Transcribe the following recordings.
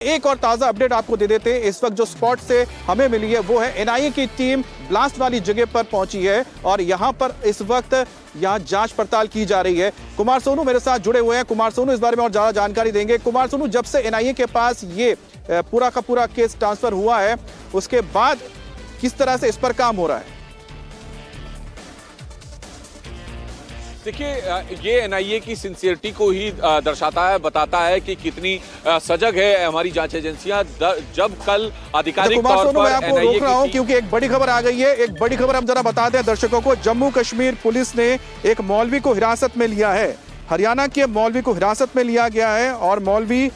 एक और ताजा अपडेट आपको दे देते हैं। इस वक्त जो स्पॉट से हमें मिली है वो है एनआईए की टीम ब्लास्ट वाली जगह पर पहुंची है और यहां पर इस वक्त जांच पड़ताल की जा रही है। कुमार सोनू मेरे साथ जुड़े हुए हैं। कुमार सोनू इस बारे में और ज्यादा जानकारी देंगे। कुमार सोनू, जब से एनआईए के पास ये पूरा का पूरा केस ट्रांसफर हुआ है उसके बाद किस तरह से इस पर काम हो रहा है? देखिए, ये एनआईए की सिंसियरिटी को ही दर्शाता है, बताता है कि कितनी सजग है हमारी जांच एजेंसियां। जब कल आधिकारिक तौर पर मैं आपको रोक रहा हूं क्योंकि एक बड़ी खबर आ गई है। एक बड़ी खबर हम जरा बता दें दर्शकों को। जम्मू कश्मीर पुलिस ने एक मौलवी को हिरासत में लिया है। हरियाणा के मौलवी को हिरासत में लिया गया है और मौलवी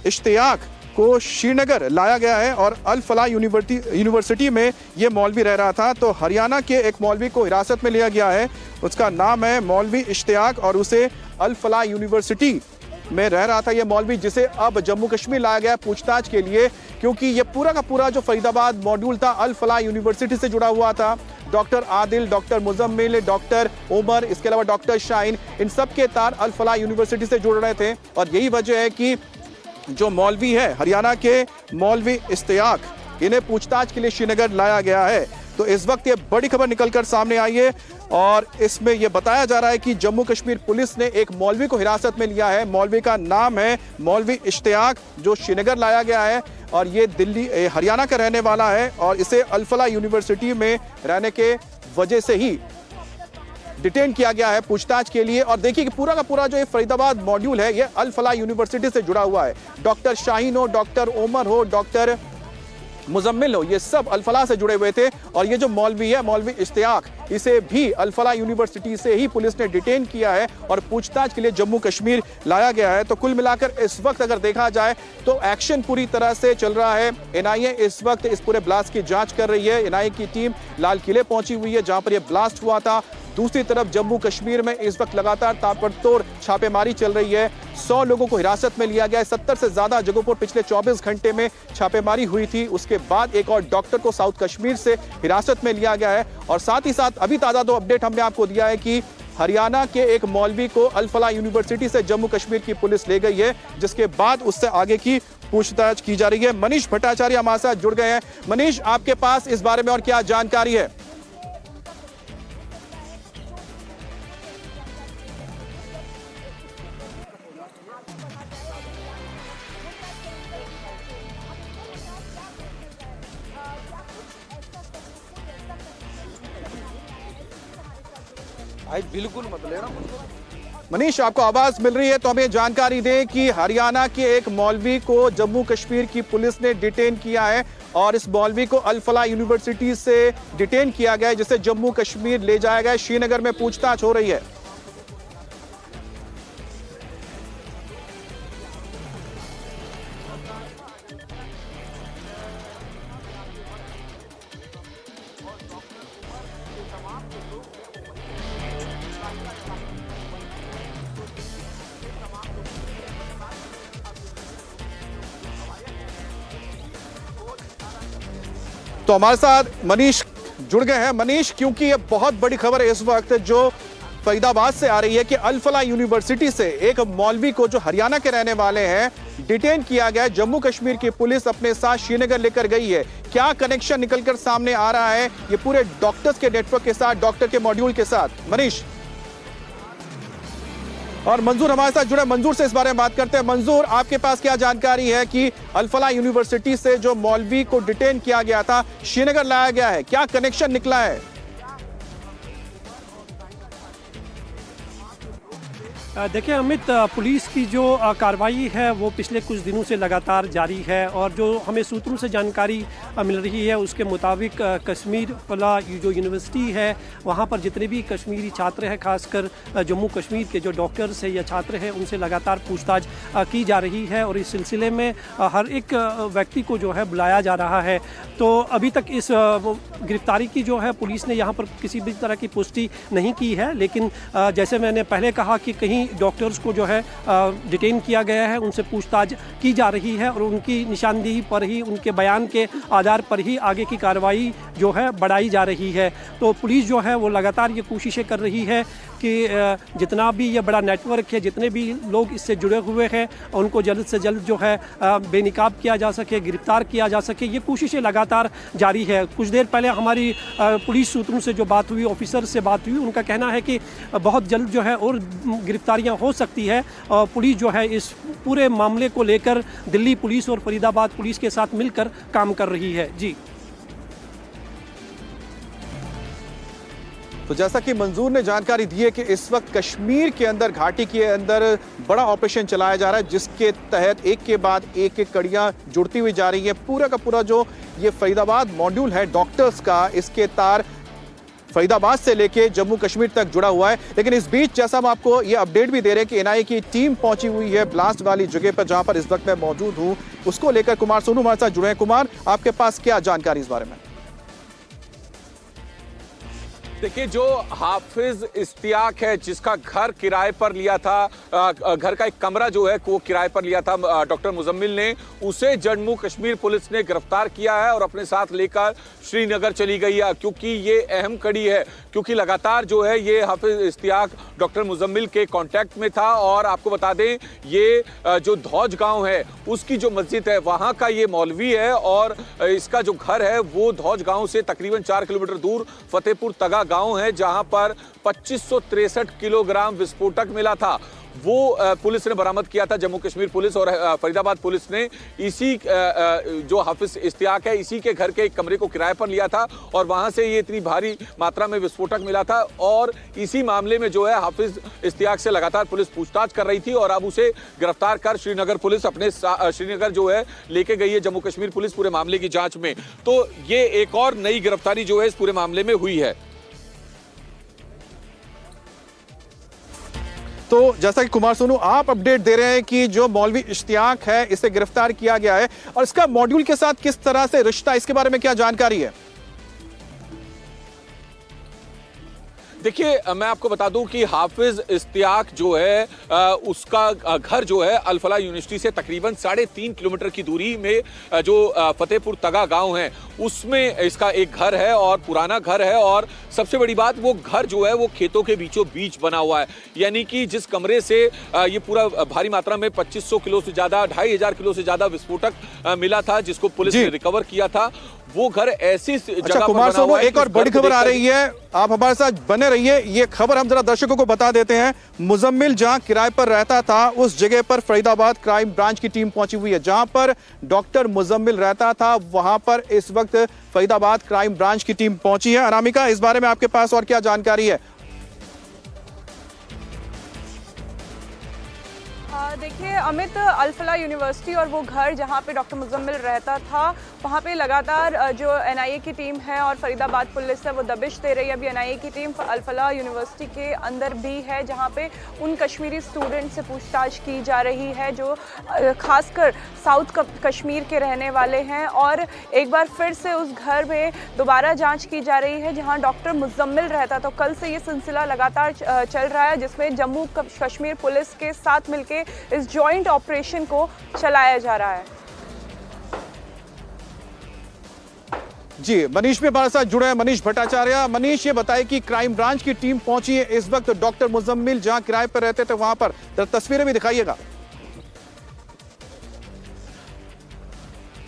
इश्तियाक को श्रीनगर लाया गया है और अल फलाह यूनिवर्सिटी में ये मौलवी रह रहा था। तो हरियाणा के एक मौलवी को हिरासत में लिया गया है, उसका नाम है मौलवी इश्तियाक और उसे अल फलाह यूनिवर्सिटी में रह रहा था ये मौलवी, जिसे अब जम्मू कश्मीर लाया गया पूछताछ के लिए, क्योंकि ये पूरा का पूरा जो फरीदाबाद मॉड्यूल था अल फलाह यूनिवर्सिटी से जुड़ा हुआ था। Doctor Adil, doctor Muzammil, doctor Umar, इसके अलावा डॉक्टर शाहीन, इन सब के तार अल फलाह यूनिवर्सिटी से जुड़ रहे थे और यही वजह है कि जो मौलवी है हरियाणा के मौलवी इश्तियाक, इन्हें पूछताछ के लिए श्रीनगर लाया गया है। तो इस वक्त ये बड़ी खबर निकलकर सामने आई है और इसमें यह बताया जा रहा है कि जम्मू कश्मीर पुलिस ने एक मौलवी को हिरासत में लिया है। मौलवी का नाम है मौलवी इश्तियाक, जो श्रीनगर लाया गया है और ये हरियाणा का रहने वाला है और इसे अल फलाह यूनिवर्सिटी में रहने के वजह से ही डिटेन किया गया है पूछताछ के लिए। और देखिए कि पूरा का पूरा जो ये फरीदाबाद मॉड्यूल है ये अल फलाह यूनिवर्सिटी से जुड़ा हुआ है। डॉक्टर शाहीन हो, डॉक्टर उमर हो, डॉक्टर मुजम्मिल हो, ये सब अल फलाह से जुड़े हुए थे और ये जो मौलवी है मौलवी इश्तियाक, इसे भी अल फलाह यूनिवर्सिटी से ही पुलिस ने डिटेन किया है और पूछताछ के लिए जम्मू कश्मीर लाया गया है। तो कुल मिलाकर इस वक्त अगर देखा जाए तो एक्शन पूरी तरह से चल रहा है। एनआईए इस वक्त इस पूरे ब्लास्ट की जांच कर रही है। एनआईए की टीम लाल किले पहुंची हुई है जहां पर यह ब्लास्ट हुआ था। दूसरी तरफ जम्मू कश्मीर में इस वक्त लगातार ताबड़तोड़ छापेमारी चल रही है। 100 लोगों को हिरासत में लिया गया है। 70 से ज्यादा जगहों पर पिछले 24 घंटे में छापेमारी हुई थी। उसके बाद एक और डॉक्टर को साउथ कश्मीर से हिरासत में लिया गया है और साथ ही साथ अभी ताजा दो अपडेट हमने आपको दिया है कि हरियाणा के एक मौलवी को अल फलाह यूनिवर्सिटी से जम्मू कश्मीर की पुलिस ले गई है, जिसके बाद उससे आगे की पूछताछ की जा रही है। मनीष भट्टाचार्य हमारे साथ जुड़ गए हैं। मनीष, आपके पास इस बारे में और क्या जानकारी है? बिल्कुल मत लेना। मनीष, आपको आवाज मिल रही है तो हमें जानकारी दें कि हरियाणा के एक मौलवी को जम्मू कश्मीर की पुलिस ने डिटेन किया है और इस मौलवी को अल फलाह यूनिवर्सिटी से डिटेन किया गया है, जिसे जम्मू कश्मीर ले जाया गया है। श्रीनगर में पूछताछ हो रही है। तो हमारे साथ मनीष जुड़ गए हैं। मनीष, क्योंकि ये बहुत बड़ी खबर है इस वक्त जो फरीदाबाद से आ रही है कि अल फलाह यूनिवर्सिटी से एक मौलवी को जो हरियाणा के रहने वाले हैं डिटेन किया गया है। जम्मू कश्मीर की पुलिस अपने साथ श्रीनगर लेकर गई है। क्या कनेक्शन निकलकर सामने आ रहा है ये पूरे डॉक्टर्स के नेटवर्क के साथ, डॉक्टर के मॉड्यूल के साथ? मनीष और मंजूर हमारे साथ जुड़े। मंजूर से इस बारे में बात करते हैं। मंजूर, आपके पास क्या जानकारी है कि अल फलाह यूनिवर्सिटी से जो मौलवी को डिटेन किया गया था श्रीनगर लाया गया है, क्या कनेक्शन निकला है? देखिए अमित, पुलिस की जो कार्रवाई है वो पिछले कुछ दिनों से लगातार जारी है और जो हमें सूत्रों से जानकारी मिल रही है उसके मुताबिक कश्मीर फलाह जो यूनिवर्सिटी है वहाँ पर जितने भी कश्मीरी छात्र हैं, खासकर जम्मू कश्मीर के जो डॉक्टर्स हैं या छात्र हैं, उनसे लगातार पूछताछ की जा रही है और इस सिलसिले में हर एक व्यक्ति को जो है बुलाया जा रहा है। तो अभी तक इस गिरफ्तारी की जो है पुलिस ने यहाँ पर किसी भी तरह की पुष्टि नहीं की है, लेकिन जैसे मैंने पहले कहा कि कहीं डॉक्टर्स को जो है डिटेन किया गया है, उनसे पूछताछ की जा रही है और उनकी निशानदेही पर ही, उनके बयान के आधार पर ही आगे की कार्रवाई जो है बढ़ाई जा रही है। तो पुलिस जो है वो लगातार ये कोशिशें कर रही है कि जितना भी ये बड़ा नेटवर्क है, जितने भी लोग इससे जुड़े हुए हैं, उनको जल्द से जल्द जो है बेनकाब किया जा सके, गिरफ्तार किया जा सके। ये कोशिशें लगातार जारी है। कुछ देर पहले हमारी पुलिस सूत्रों से जो बात हुई, ऑफिसर से बात हुई, उनका कहना है कि बहुत जल्द जो है और गिरफ्तारियां हो सकती है। पुलिस जो है इस पूरे मामले को लेकर दिल्ली पुलिस और फरीदाबाद पुलिस के साथ मिलकर काम कर रही है। जी, तो जैसा कि मंजूर ने जानकारी दी है कि इस वक्त कश्मीर के अंदर, घाटी के अंदर बड़ा ऑपरेशन चलाया जा रहा है, जिसके तहत एक के बाद एक कड़ियां जुड़ती हुई जा रही है। पूरा का पूरा जो ये फरीदाबाद मॉड्यूल है डॉक्टर्स का, इसके तार फरीदाबाद से लेके जम्मू कश्मीर तक जुड़ा हुआ है। लेकिन इस बीच जैसा हम आपको ये अपडेट भी दे रहे हैं कि एनआईए की टीम पहुंची हुई है ब्लास्ट वाली जगह पर, जहां पर इस वक्त मैं मौजूद हूं। उसको लेकर कुमार सोनू हमारे साथ जुड़े हैं। कुमार, आपके पास क्या जानकारी इस बारे में? देखिए, जो हाफिज इश्तियाक है, जिसका घर किराए पर लिया था, घर का एक कमरा जो है वो किराए पर लिया था डॉक्टर मुजम्मिल ने, उसे जम्मू कश्मीर पुलिस ने गिरफ्तार किया है और अपने साथ लेकर श्रीनगर चली गई है। क्योंकि ये अहम कड़ी है, क्योंकि लगातार जो है ये हाफिज इश्तियाक डॉक्टर मुजम्मिल के कांटेक्ट में था। और आपको बता दें, ये जो धौज गांव है उसकी जो मस्जिद है वहां का ये मौलवी है, और इसका जो घर है वो धौज गांव से तकरीबन 4 किलोमीटर दूर फतेहपुर तगा गांव है, जहां पर 2563 किलोग्राम विस्फोटक मिला था। वो पुलिस ने बरामद किया था, जम्मू कश्मीर पुलिस और फरीदाबाद पुलिस ने। इसी जो हाफिज इश्तियाक है, इसी के घर के एक कमरे को किराए पर लिया था और वहां से ये इतनी भारी मात्रा में विस्फोटक मिला था। और इसी मामले में जो है हाफिज इश्तियाक से लगातार पुलिस पूछताछ कर रही थी और अब उसे गिरफ्तार कर श्रीनगर पुलिस अपने श्रीनगर जो है लेके गई है जम्मू कश्मीर पुलिस पूरे मामले की जांच में। तो ये एक और नई गिरफ्तारी जो है इस पूरे मामले में हुई है। तो जैसा कि कुमार सोनू आप अपडेट दे रहे हैं कि जो मौलवी इश्तियाक है इसे गिरफ्तार किया गया है, और इसका मॉड्यूल के साथ किस तरह से रिश्ता, इसके बारे में क्या जानकारी है? देखिए, मैं आपको बता दूं कि हाफिज इश्तियाक जो है उसका घर जो है अल-फला यूनिवर्सिटी से तकरीबन 3.5 किलोमीटर की दूरी में जो फतेहपुर तगा गांव है उसमें इसका एक घर है और पुराना घर है। और सबसे बड़ी बात, वो घर जो है वो खेतों के बीचों बीच बना हुआ है। यानी कि जिस कमरे से ये पूरा भारी मात्रा में 2500 किलो से ज्यादा, 2500 किलो से ज्यादा विस्फोटक मिला था, जिसको पुलिस ने रिकवर किया था, वो घर ऐसी जगह कुमार सोनू, एक और बड़ी खबर आ रही है, आप हमारे साथ बने रहिए। ये खबर हम जरा दर्शकों को बता देते हैं। मुजम्मिल जहां किराए पर रहता था, उस जगह पर फरीदाबाद क्राइम ब्रांच की टीम पहुंची हुई है। जहां पर डॉक्टर मुजम्मिल रहता था वहां पर इस वक्त फरीदाबाद क्राइम ब्रांच की टीम पहुंची है। अनामिका, इस बारे में आपके पास और क्या जानकारी है? देखिए अमित, अल-फला यूनिवर्सिटी और वो घर जहाँ पे डॉक्टर मुजम्मिल रहता था, वहाँ पे लगातार जो एनआईए की टीम है और फरीदाबाद पुलिस है वो दबिश दे रही है। अभी एनआईए की टीम अल-फला यूनिवर्सिटी के अंदर भी है, जहाँ पे उन कश्मीरी स्टूडेंट से पूछताछ की जा रही है जो खासकर साउथ कश्मीर के रहने वाले हैं। और एक बार फिर से उस घर में दोबारा जाँच की जा रही है जहाँ डॉक्टर मुजम्मिल रहता। तो कल से ये सिलसिला लगातार चल रहा है, जिसमें जम्मू कश्मीर पुलिस के साथ मिलकर इस जॉइंट ऑपरेशन को चलाया जा रहा है। जी, मनीष भी हमारे साथ जुड़े हैं, मनीष भट्टाचार्य। मनीष, ये बताए कि क्राइम ब्रांच की टीम पहुंची है इस वक्त डॉक्टर मुजम्मिल जहां किराए पर रहते थे वहां पर, तस्वीरें भी दिखाइएगा।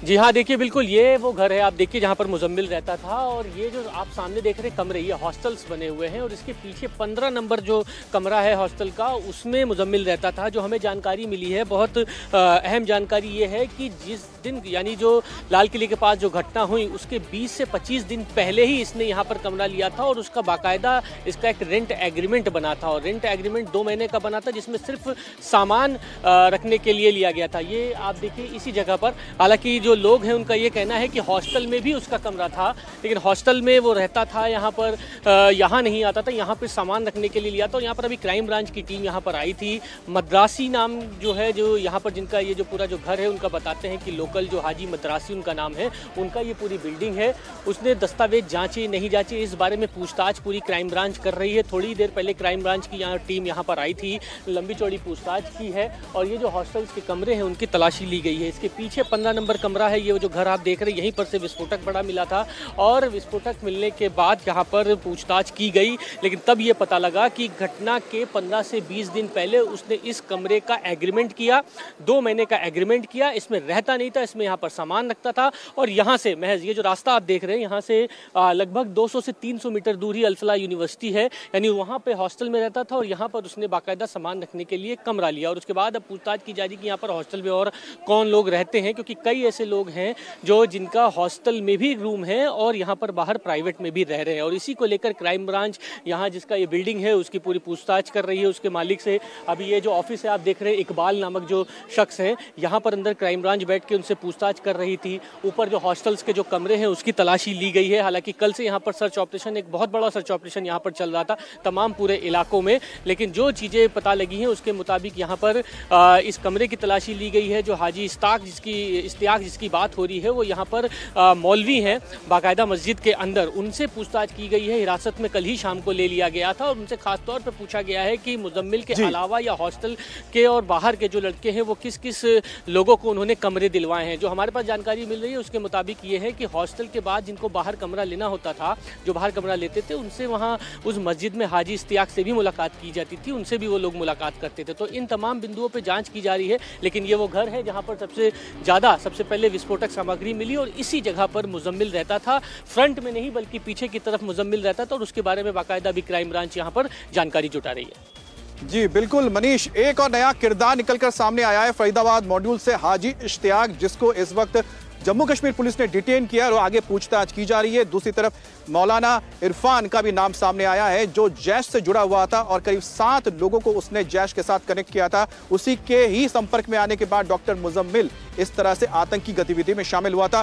जी हाँ, देखिए बिल्कुल ये वो घर है, आप देखिए जहाँ पर मुजम्मिल रहता था। और ये जो आप सामने देख रहे हैं कमरे, ये हॉस्टल्स बने हुए हैं और इसके पीछे 15 नंबर जो कमरा है हॉस्टल का, उसमें मुजम्मिल रहता था। जो हमें जानकारी मिली है, बहुत अहम जानकारी ये है कि जिस दिन, यानी जो लाल किले के पास जो घटना हुई उसके 20 से 25 दिन पहले ही इसने यहाँ पर कमरा लिया था और उसका बाकायदा इसका एक रेंट एग्रीमेंट बना था। और रेंट एग्रीमेंट 2 महीने का बना था, जिसमें सिर्फ सामान रखने के लिए लिया गया था। ये आप देखिए इसी जगह पर, हालांकि जो लोग हैं उनका ये कहना है कि हॉस्टल में भी उसका कमरा था, लेकिन हॉस्टल में वो रहता था, यहाँ पर यहाँ नहीं आता था, यहाँ पर सामान रखने के लिए लिया था। और यहाँ पर अभी क्राइम ब्रांच की टीम यहाँ पर आई थी। मद्रासी नाम जो है, जो यहाँ पर जिनका ये जो पूरा जो घर है, उनका बताते हैं कि लोकल जो हाजी मद्रासी उनका नाम है, उनका ये पूरी बिल्डिंग है। उसने दस्तावेज जांचे नहीं जांचे, इस बारे में पूछताछ पूरी क्राइम ब्रांच कर रही है। थोड़ी देर पहले क्राइम ब्रांच की टीम यहाँ पर आई थी, लंबी चौड़ी पूछताछ की है। और ये जो हॉस्टल्स के कमरे हैं उनकी तलाशी ली गई है। इसके पीछे 15 नंबर कमरा कमरा है, ये जो घर आप देख रहे हैं यहीं पर से विस्फोटक बड़ा मिला था और विस्फोटक मिलने के बाद यहाँ पर पूछताछ की गई, लेकिन तब ये पता लगा कि घटना के 15 से 20 दिन पहले उसने इस कमरे का एग्रीमेंट किया, 2 महीने का एग्रीमेंट किया, इसमें रहता नहीं था, इसमें यहाँ पर सामान रखता था और यहाँ से महज ये जो रास्ता आप देख रहे हैं यहाँ से लगभग 200 से 300 मीटर दूर ही अल-फलाह यूनिवर्सिटी है, यानी वहाँ पे हॉस्टल में रहता था और यहाँ पर उसने बाकायदा सामान रखने के लिए कमरा लिया। और उसके बाद अब पूछताछ की जा रही कि यहाँ पर हॉस्टल में और कौन लोग रहते हैं, क्योंकि कई ऐसे लोग हैं जो जिनका हॉस्टल में भी रूम है और यहाँ पर बाहर प्राइवेट में भी रह रहे हैं। और इसी को लेकर क्राइम ब्रांच यहाँ जिसका ये बिल्डिंग है उसकी पूरी पूछताछ कर रही है उसके मालिक से। अभी ये जो ऑफिस है आप देख रहे हैं, इकबाल नामक जो शख्स है यहाँ पर अंदर क्राइम ब्रांच बैठ के उनसे पूछताछ कर रही थी। ऊपर जो हॉस्टल्स के जो कमरे हैं उसकी तलाशी ली गई है। हालांकि कल से यहाँ पर सर्च ऑपरेशन, एक बहुत बड़ा सर्च ऑपरेशन यहाँ पर चल रहा था तमाम पूरे इलाकों में, लेकिन जो चीज़ें पता लगी हैं उसके मुताबिक यहाँ पर इस कमरे की तलाशी ली गई है। जो हाजी इश्तियाक जिसकी बात हो रही है वो यहाँ पर मौलवी हैं बाकायदा मस्जिद के अंदर, उनसे पूछताछ की गई है। हिरासत में कल ही शाम को ले लिया गया था और उनसे खास तौर पर पूछा गया है कि मुजम्मिल के अलावा या हॉस्टल के और बाहर के जो लड़के हैं वो किस किस लोगों को उन्होंने कमरे दिलवाए हैं। जो हमारे पास जानकारी मिल रही है उसके मुताबिक ये है कि हॉस्टल के बाद जिनको बाहर कमरा लेना होता था, जो बाहर कमरा लेते थे, उनसे वहाँ उस मस्जिद में हाजी इश्तियाक से भी मुलाकात की जाती थी, उनसे भी वो लोग मुलाकात करते थे। तो इन तमाम बिंदुओं पर जाँच की जा रही है। लेकिन ये वो घर है जहाँ पर सबसे पहले विस्फोटक सामग्री मिली और इसी जगह पर मुजम्मिल रहता था। फ्रंट में नहीं बल्कि पीछे की तरफ मुजम्मिल रहता था और उसके बारे में बाकायदा भी क्राइम ब्रांच यहाँ पर जानकारी जुटा रही है। जी बिल्कुल मनीष, एक और नया किरदार निकलकर सामने आया है फरीदाबाद मॉड्यूल से, हाजी इश्तियाक, जिसको इस वक्त जम्मू कश्मीर पुलिस ने डिटेन किया और आगे पूछताछ की जा रही है। दूसरी तरफ मौलाना इरफान का भी नाम सामने आया है जो जैश से जुड़ा हुआ था और करीब 7 लोगों को उसने जैश के साथ कनेक्ट किया था। उसी के ही संपर्क में आने के बाद डॉक्टर मुजम्मिल इस तरह से आतंकी गतिविधि में शामिल हुआ था।